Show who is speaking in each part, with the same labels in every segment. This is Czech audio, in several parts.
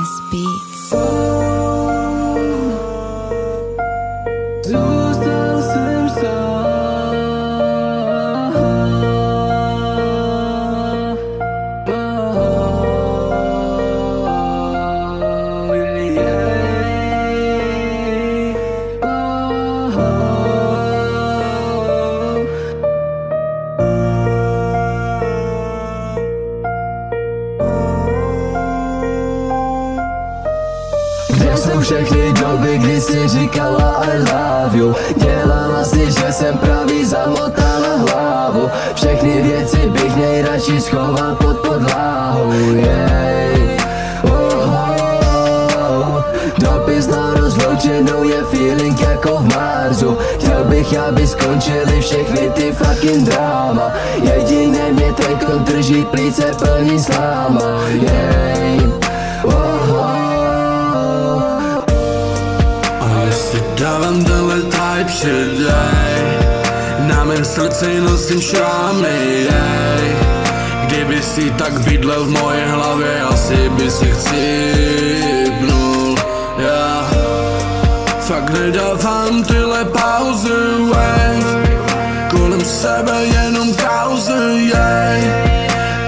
Speaker 1: Sleepless Beats.
Speaker 2: Zůstal jsem sám. Kde jsou všechny doby, kdy si říkala I love you? Dělala si, že jsem pravý, zamotala hlavu. Všechny věci bych nejradši schoval pod podlahu. Dopis na rozloučenou je feeling jako v Marsu. Chtěl bych, aby skončily všechny ty fucking dráma. Jediné mě teďko drží plíce plný sláma.
Speaker 3: Dávám tenhle type shit, na mém srdci nosím šrámy, kdyby si tak bydlel v moje hlavě, asi by si chcípnul, Fakt nedávám tyhle pauzy, kolem sebe jenom kauzy,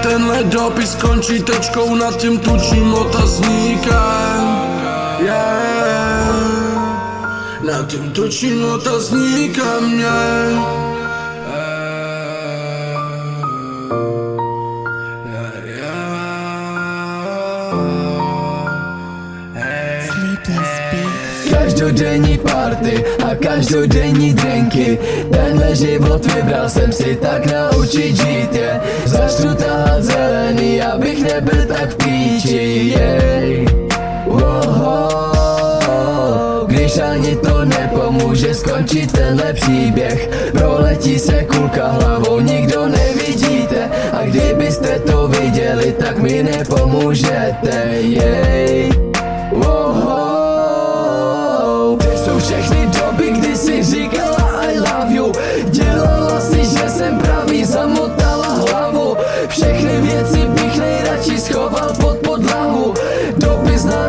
Speaker 3: Tenhle dopis končí tečkou nad tím tučným otazníkem, Na tím tučným otazníkem mě.
Speaker 1: Sleepless Beats.
Speaker 2: Každodenní party a každodenní drinky. Tenhle život vybral jsem si tak naučit žít je. Začnu tahat zelený, abych nebyl tak v píči, Když ani to nepomůže skončit tenhle příběh, proletí se kulka hlavou, nikdo nevidíte. A kdybyste to viděli, tak mi nepomůžete, Kde jsou všechny doby, kdy si říkala I love you? Dělala si, že jsem pravý, zamotala hlavu. Všechny věci bych nejradši schoval pod podlahu. Dopis na